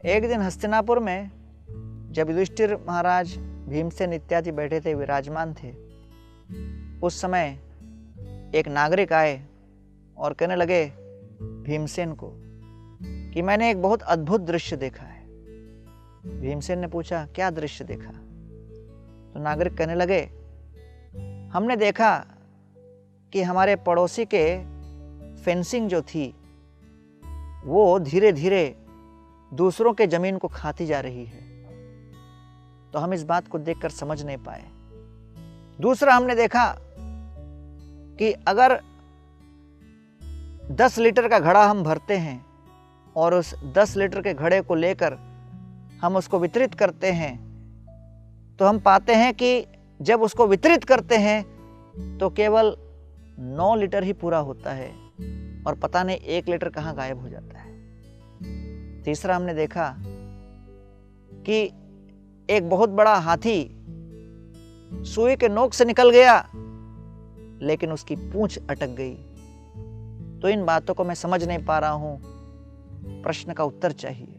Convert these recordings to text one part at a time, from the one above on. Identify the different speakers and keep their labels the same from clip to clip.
Speaker 1: एक दिन हस्तिनापुर में जब युधिष्ठिर महाराज भीमसेन इत्यादि बैठे थे, विराजमान थे, उस समय एक नागरिक आए और कहने लगे भीमसेन को कि मैंने एक बहुत अद्भुत दृश्य देखा है। भीमसेन ने पूछा, क्या दृश्य देखा? तो नागरिक कहने लगे, हमने देखा कि हमारे पड़ोसी के फेंसिंग जो थी वो धीरे धीरे दूसरों के जमीन को खाती जा रही है, तो हम इस बात को देखकर समझ नहीं पाए। दूसरा, हमने देखा कि अगर 10 लीटर का घड़ा हम भरते हैं और उस 10 लीटर के घड़े को लेकर हम उसको वितरित करते हैं, तो हम पाते हैं कि जब उसको वितरित करते हैं तो केवल 9 लीटर ही पूरा होता है और पता नहीं 1 लीटर कहाँ गायब हो जाता है। तीसरा, हमने देखा कि एक बहुत बड़ा हाथी सुई के नोक से निकल गया लेकिन उसकी पूंछ अटक गई। तो इन बातों को मैं समझ नहीं पा रहा हूं, प्रश्न का उत्तर चाहिए।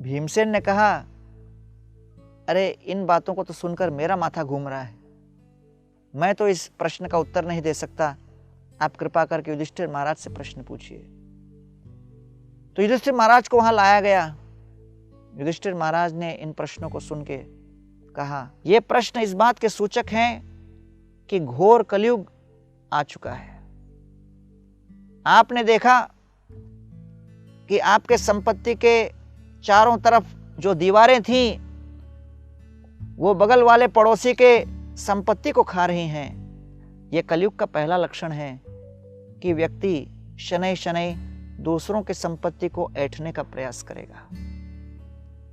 Speaker 1: भीमसेन ने कहा, अरे इन बातों को तो सुनकर मेरा माथा घूम रहा है, मैं तो इस प्रश्न का उत्तर नहीं दे सकता, आप कृपा करके युधिष्ठिर महाराज से प्रश्न पूछिए। तो युधिष्ठिर महाराज को वहां लाया गया। युधिष्ठिर महाराज ने इन प्रश्नों को सुन के कहा, ये प्रश्न इस बात के सूचक हैं कि घोर कलयुग आ चुका है। आपने देखा कि आपके संपत्ति के चारों तरफ जो दीवारें थीं वो बगल वाले पड़ोसी के संपत्ति को खा रही हैं। यह कलयुग का पहला लक्षण है कि व्यक्ति शनै शनै दूसरों की संपत्ति को ऐंठने का प्रयास करेगा।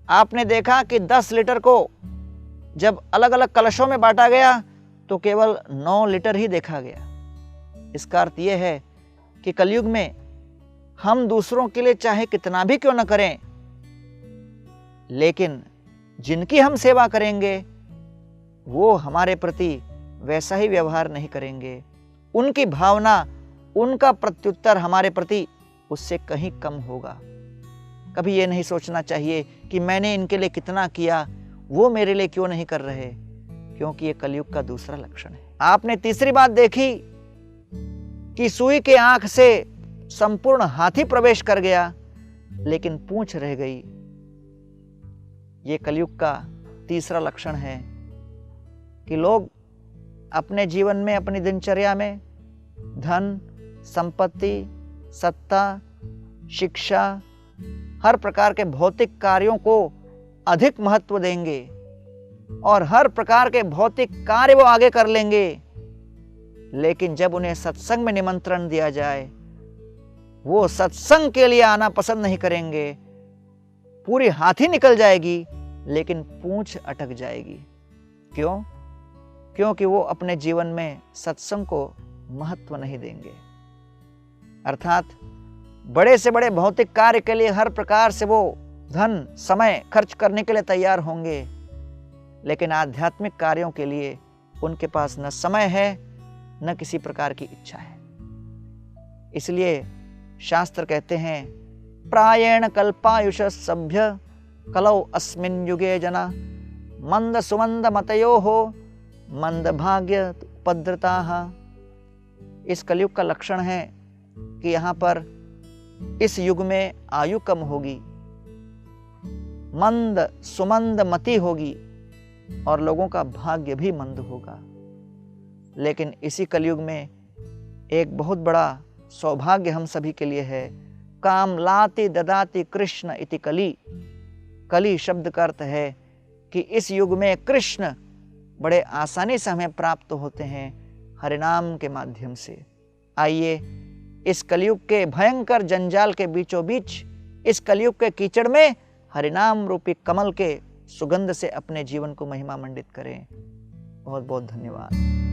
Speaker 1: आपने देखा कि 10 लीटर को जब अलग अलग कलशों में बांटा गया तो केवल 9 लीटर ही देखा गया। इसका अर्थ यह है कि कलयुग में हम दूसरों के लिए चाहे कितना भी क्यों न करें, लेकिन जिनकी हम सेवा करेंगे वो हमारे प्रति वैसा ही व्यवहार नहीं करेंगे। उनकी भावना, उनका प्रत्युत्तर हमारे प्रति उससे कहीं कम होगा। कभी ये नहीं सोचना चाहिए कि मैंने इनके लिए कितना किया, वो मेरे लिए क्यों नहीं कर रहे, क्योंकि ये कलयुग का दूसरा लक्षण है। आपने तीसरी बात देखी कि सुई के आंख से संपूर्ण हाथी प्रवेश कर गया लेकिन पूंछ रह गई। ये कलयुग का तीसरा लक्षण है कि लोग अपने जीवन में, अपनी दिनचर्या में धन, संपत्ति, सत्ता, शिक्षा, हर प्रकार के भौतिक कार्यों को अधिक महत्व देंगे और हर प्रकार के भौतिक कार्य वो आगे कर लेंगे, लेकिन जब उन्हें सत्संग में निमंत्रण दिया जाए वो सत्संग के लिए आना पसंद नहीं करेंगे। पूरी हाथी निकल जाएगी लेकिन पूंछ अटक जाएगी। क्यों? क्योंकि वो अपने जीवन में सत्संग को महत्व नहीं देंगे। अर्थात बड़े से बड़े भौतिक कार्य के लिए हर प्रकार से वो धन, समय खर्च करने के लिए तैयार होंगे, लेकिन आध्यात्मिक कार्यों के लिए उनके पास न समय है न किसी प्रकार की इच्छा है। इसलिए शास्त्र कहते हैं, प्रायेण कल्पायुष सभ्य कलौ अस्मिन् युगे जना मंद सुमंद मतयो हो मंद भाग्य उपद्रताः। इस कलयुग का लक्षण है कि यहाँ पर इस युग में आयु कम होगी, मंद सुमंद मति होगी और लोगों का भाग्य भी मंद होगा। लेकिन इसी कलयुग में एक बहुत बड़ा सौभाग्य हम सभी के लिए है। काम लाति ददाति कृष्ण इति कली। कली शब्द का अर्थ है कि इस युग में कृष्ण बड़े आसानी से हमें प्राप्त होते हैं हरिनाम के माध्यम से। आइए इस कलयुग के भयंकर जंजाल के बीचों बीच, इस कलयुग के कीचड़ में हरिनाम रूपी कमल के सुगंध से अपने जीवन को महिमा मंडित करें। बहुत बहुत धन्यवाद।